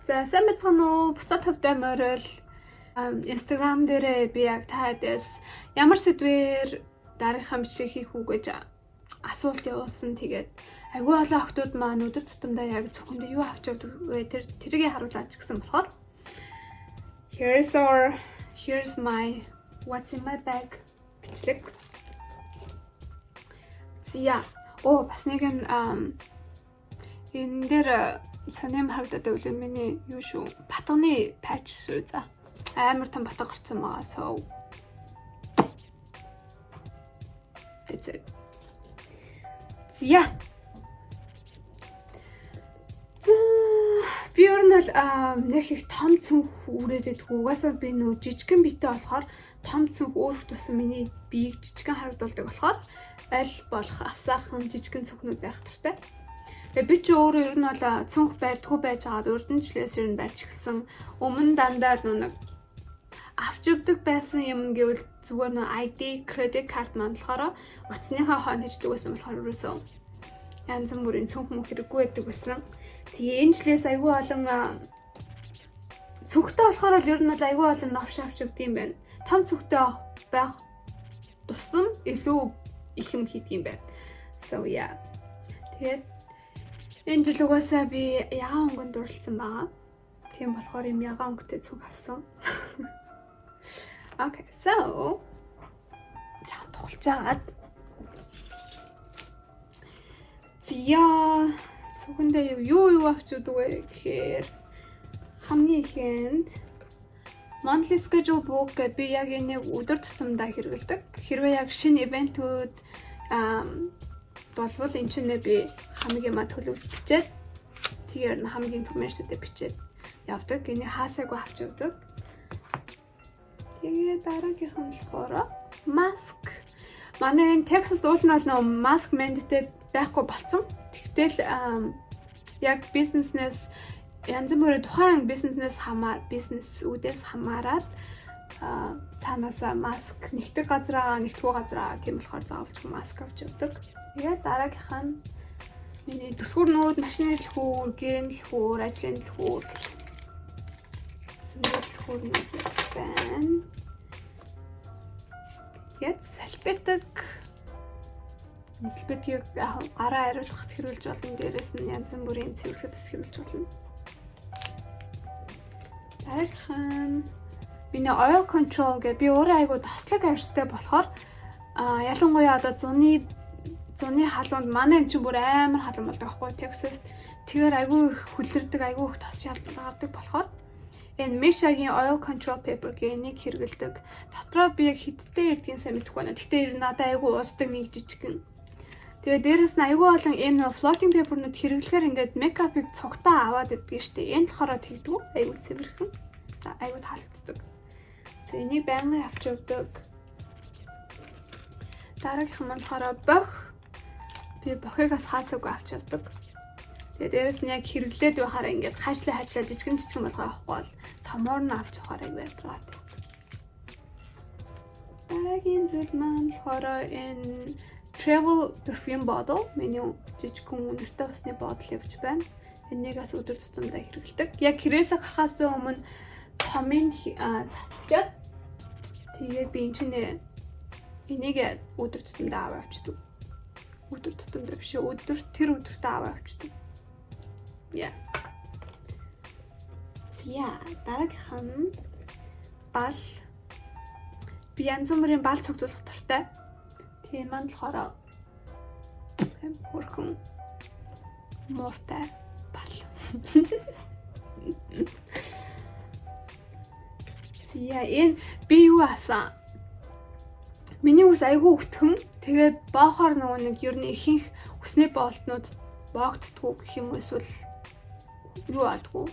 За сайн бацхан уу? Буцаад тавтай морил. Instagram дээр би яг таадас ямар сэдвээр дараагийнхаа бичгийг хийх үү гэж асуулт явуулсан. Тэгээд агүй олон охтууд маань өдөр тутамдаа яг зөвхөндөө юу авч явдаг вэ? Тэрийг харуулж гэсэн болохоор here's my what's in my bag бичлэг. Зя. Бас нэгэн энэ дээр сонирм харагдаад байвал миний юу шүү? Батганы патч шүү за. Амар том батга гарсан байгаа. So that's it. Зя. Би ер нь нэг их том цүнх үрээд идэггүй. Угаасаа би нөө жижигхэн биетэй болохоор том цүнх өөрөх тусан миний биеийг жижигхэн харагдуулдаг болохоор аль болох асаахан жижигхэн цүнхнүүд байх туфтай. Тэгээ би ч өөрөө ер нь бол цүнх барьдгүй байж байгаад урднчлээс ер нь барьж гисэн. Өмнө дандаа нэг авч явдаг байсан юм гэвэл зүгээр нэг ID, credit card маань болохоор утасныхаа хойно хийдэг байсан болохоор ерөөсөө янз бүрийн цүнх мөх хэрэггүй байдаг байсан. Тэгээ энэ жилээс аюу олон цүнхтэй болохоор л ер нь аюу олон новш авч явдаг юм байна. Том цүнхтэй байх тусам илүү их юм хийдэг юм байна. So yeah. Тэгээд энэ жил угаасаа би ягаан өнгөнд дурлцсан байгаа. Тийм болохоор юм ягаан өнгөтэй цүнх авсан. Okay, so чам тоглож агаад. Зя цүгэндээ юу авч удаа вэ гэхээр хамгийн ихэнд monthly schedule book гэдэг би яг энийг өдөр тутамдаа хэрэглэдэг. Хэрвээ яг шинэ ивентүүд болвол энэ ч нэ би хамгийн маа төлөвлөж бичээд тэгээд хамгийн информашнуудыг бичээд явдаг. Энийг хаасаагүй авч явдаг. Тэгээд дараагийнх нь болохоор mask. Манай энэ Texas уулнаас нөө mask mandate байхгүй болсон. Тэгтэл яг бизнеснээс янз бүрийн тухайн бизнеснээс бизнесүүдээс хамаарат цаанаасаа маsk нэгтгэх газраа, нэгтгүү газраа тийм болохоор заавалж маск авч явдаг. Тэгээд дараагийнх нь миний түлхүүрнүүд, машины түлхүүр, гэрийн түлхүүр, ажлын түлхүүр. Түлхүүрнүүд байна. Тэгээд салфетик гараа ариулахад хэрүүлж болно. Дээрээс нь янз бүрийн цэвэрлэхэд хэрүүлж болно. Дараагийн миний oil control гэдэг би өөрөө айгуу таслаг арьстай болохоор ялангуяа одоо зуны халуунд манай энэ чинь бүр амар халуун болдог байхгүй Texas. Тэгэхээр айгуу их хүлэрдэг, айгуу их тас шалтгаалдаг болохоор энэ Meshaгийн oil control paper гэнийг хэрэгэлдэг. Дотроо би яг хиттэй ирдгийн сайн мэдэхгүй байна. Гэхдээ ер нь надад айгуу уусдаг нэг жижигэн. Тэгээ дээрэс нь айгуу олон энэ floating paper-нууд хэрэглэхээр ингээд makeup-ыг цогтаа аваад иддэг штеп. Энэ болохоор тэгдэггүй. Айгуу цэвэрхэн. Айгуу таалагддаг. Энийг байнгын авч явдаг. Дараагийнх нь болохоор бох. Би бохыг хаасаагүй авч явдаг. Тэгээ дээрэс нь яг хэрэглээд байхаараа ингээд хаашлаа жижигэн болгоо авахгүй бол томоор нь авч явахаар байдаг. Дараагийн зүйл маань болохоор энэ travel perfume bottle миний жижигхэн үнэртэй усны бодол явж байна. Энийгээс өдөр тутамдаа хэрэглэдэг. Яг хэрэгсээ гарахаас өмнө комент цацчаад тэгээд би энийг өдөр тутамдаа аваа авчдаг. Өдөр тутамдаа биш тэр өдөртөө аваа авчдаг. Yeah. Дараагийнх нь бал. Би янз бүрийн бал цуглуулах дуртай. Тийм маань болохоор хөрхөн мууртай бал. Энэ би юу асан? Миний ус айгүй өтгөн. Тэгээд боохоор нэг ер нь ихэнх усны боолтнууд боогддгүү гэх юм эсвэл юу адгүй.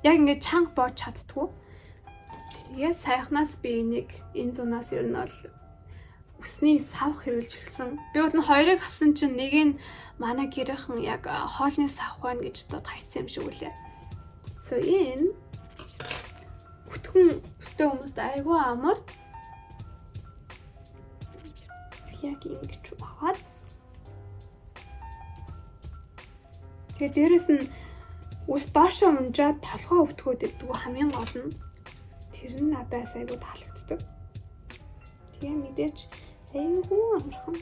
Яг ингээд чанга боож чаддгүй. Тэгээд саяхнаас би энэ зунаас ер нь бол усны савх хэрэглэж эхэлсэн. Би бол хоёрыг авсан чинь нэг нь манай гэрийнхэн яг хоолны савх байна гэж хайцсан юм шиг үлээ. So энэ өтгөн өстэй хүмүүст айгүй амар. Яг ингэж багаад. Тэгээд дээрэс нь Ус доошоо унжаад толгоо өвтгөөд иддэг хамгийн гол нь. Тэр нь надаас айгүй таалагддаг. Тэгээ мэдээч айгүй амархан.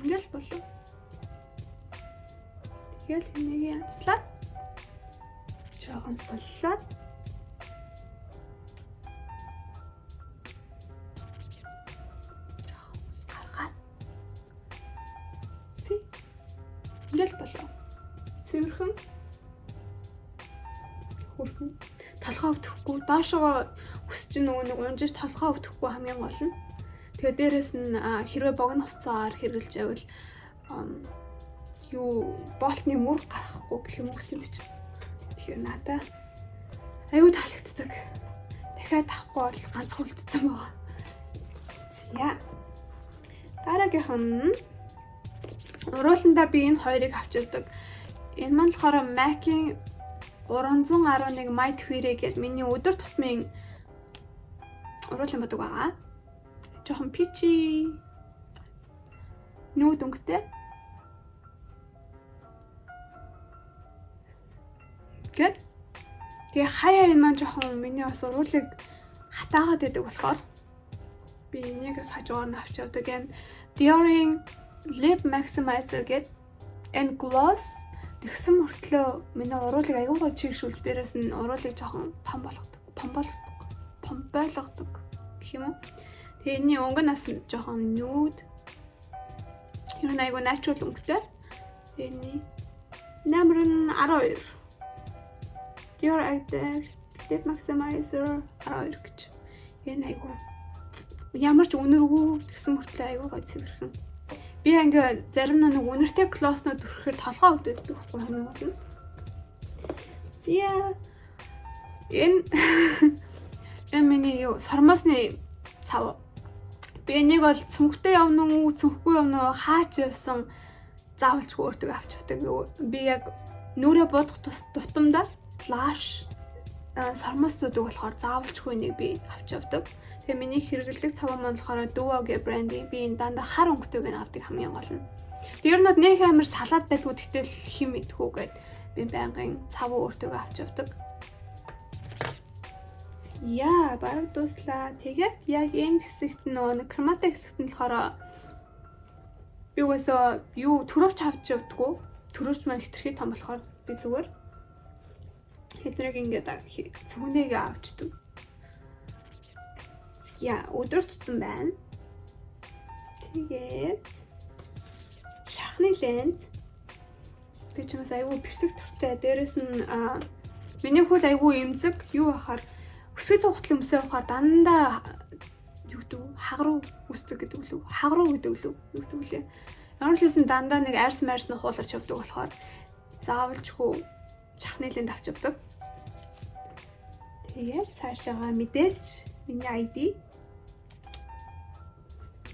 Ингээл болов. Тэгэл энийг янзлаад жоохон суллаад жоохон ус гаргаад ингээл болов. Цэвэрхэн хөрхөн толгоо өвдөхгүй доошоо өсч нөгөө нэг унжиж толгоо өвдөхгүй хамгийн гол нь. Тэгээ дээрэс нь хэрвээ богино хувцаар хэрглэж байвал юу болтны мөр гарахгүй гэх юм уу гэсэн чинь. Тэгэхээр надад аюу таалагддаг. Дахиад авахгүй бол ганцхан үлдсэн байгаа. Яа. Дараагийнх нь урууландаа би энэ хоёрыг авчирдаг. Энэ маань болохоор MAC-ийн 311 Might Fury гэдэг миний өдөр тутмын уруулан бодог байгаа. Жохон пичи нүүд өнгөтэй. Гэт. Тэгээ хаяа энэ маань жохон миний бас уруулыг хатаагаад байдаг болохоор би энийг хажуугаар нь авч явдаг. Энэ Dior-ийн Lip Maximizer гэдэг энэ gloss тэгсэн мөртлөө миний уруулыг аюу гоо чигшүүлж дээрээс нь уруулыг жоохон том болгодог гэх юм уу. Тэгээ энэний өнгөнөөс нь жоохон nude. Юу нэг аюу natural өнгөтэй. Энэний номер нь 12. Dior Lip Maximizer 12 гэж. Энэ аюу ямар ч үнэргүй тэгсэн мөртлөө аюу гоо цэвэрхэн. Би ингээ зарим нэг үнэртэй клосснууд төрөхөөр толгоо өвддөг байхгүй хамгийн гол нь. Зя энэ миний юу сормосны цав. Би энийг бол цүнхтэй явна уу, цүнхгүй явна уу хаач явсан заавалч өөртөө авч явдаг. Би яг нүрэ бодох тутамдаа флаш сормосуудыг болохоор заавалчгүй нэг би авч явдаг. Тэгээ миний хэрэгэлдэг цаваа маань болохоор Duo гэх брендийн би энэ дандаа хар өнгөтэйг нь авдаг хамгийн гол нь. Тэр нь нэг амар салаад байдгүй тэгтэл хим идэхүү гэд би байнгын цаваа өөртөө авч явдаг. Яа, бараг дуслаа. Тэгээд яг энэ хэсэгт нэг крематай хэсэгт нь болохоор би угаасаа юу төрөвч авч явдаггүй. Төрөвч маань хэтэрхий том болохоор би зүгээр хэдрэг ингээд цүнэгээ авчдаг. Яа, өдөр тутам байна. Тэгээд шахны лент. Би ч бас аюу перфектортой. Дээрэс нь миний хөл аюу эмзэг юу бахаар өсгөд хутлын өмсөө бахаар дандаа юу гэдэг хагруу үсдэг гэдэг лүү. Хагруу гэдэг лүү. Юу гэдэг лээ. Ямар ч хэлсэн дандаа нэг арьс марьс нь хууларч явдаг болохоор заавалчгүй шахны лент авч явдаг. Тэгээд цаашаага мэдээж миний ID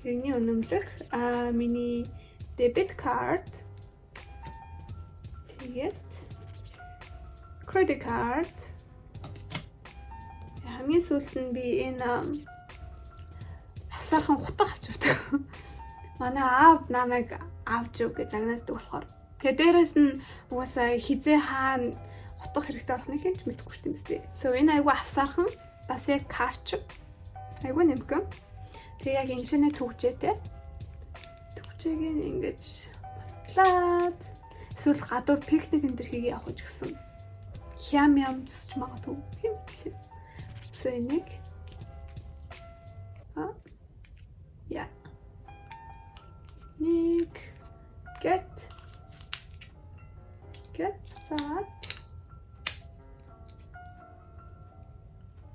Миний өнөмлөх миний debit card тэгээд credit card хамгийн сүүлд нь би энэ авсархан хутга авч явдаг. Манай аав намайг авч өг гэж загнааддаг болохоор. Тэгээ дээрэс нь угаасаа хизээ хаана хутга хэрэгтэй болох нэг хинч мэдэхгүй шүү дээ. So энэ айгу авсархан бас яг карч айгу нэмгэн. Тэгээ яг энэ ч нэ төгжээтэй. Төгжээг нь ингэж батлаад эсвэл гадуур пикник энэ төр хийгээ явах гэж гисэн. Хям зүсч магадгүй. So энийг яа. Нэг get цаад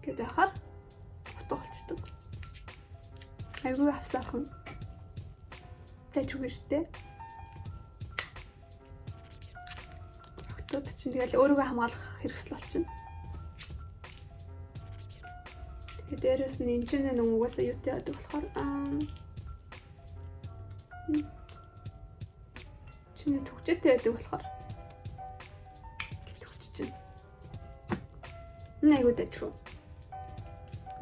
гэдэг хар утгалцдаг. Айгүй авсархан. Тэжүүгэртэй. Хотод чинь тэгэл өөрийгөө хамгаалах хэрэгсэл болчихно. Тэгээд дээрэс нь энэ ч нэг угаасаа юутай яадаг болохоор чиний төгчтэй яадаг болохоор төгччин. Нэг үдэ шүү.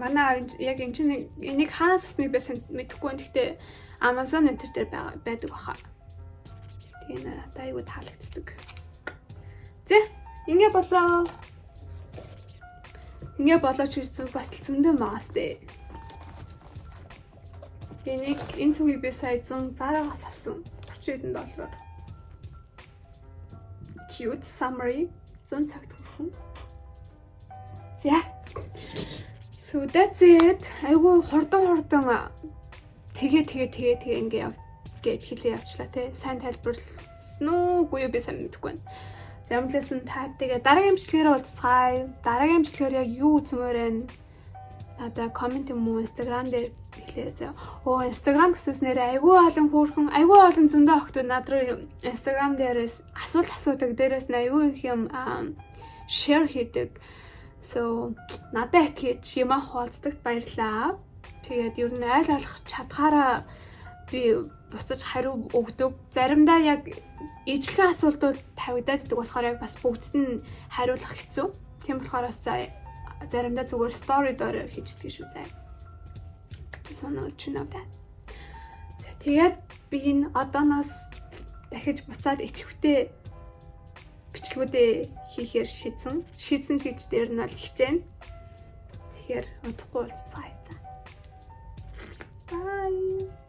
Манай яг энэ чинь энийг хаанаас авсныг би мэдэхгүй. Гэхдээ Amazon энтер дээр байдаг баха. Тэгээ надад аюу таалагддаг. Зэ Ингээ болоо. Ингээ болооч гэсэн бас зөндөө магас дээ. Би нэг энэ цугийг би сая 100 зараагаас авсан. 30 доллараар. Cute summary 100 цагт хүрхэн. За. So that's it. Айгу хурдан тэгээ ингээ гээд хэлээ явчлаа те. Сайн тайлбарласан уу үгүй юу би сайн мэдэхгүй байна. Ямласан та тэгээ дараагийн бичлэгээр уулзцгаая. Дараагийн бичлэгээр яг юу үзмээр байна? Надаа комент юм уу Instagram дээр хэлээрэй заа. Instagram гэснээр нэр айгүй олон хөөрхөн айгүй олон зөндөө охтууд над руу Instagram дээрээс асуулт асуудаг. Дээрээс нь айгүй их юм share хийдэг. So надад итгэж юм хуваалцдагт баярлаа. Тэгээд ер нь айл алах чадхаараа би буцаж хариу өгдөг. Заримдаа яг ижлэхэн асуултууд тавигдаад идэг болохоор яг бас бүгдд нь хариулах хэцүү. Тийм болохоор заримдаа зүгээр story дээр хийждэг шүү заа. Just want to let you know that. Тэгээд би энэ одооноос дахиж буцаад итгэвтэй бичлэгүүдээ хийхээр шийдсэн хийж дээр нь бол хичээнэ. Тэгэхээр удахгүй уулзцгаая. Bye.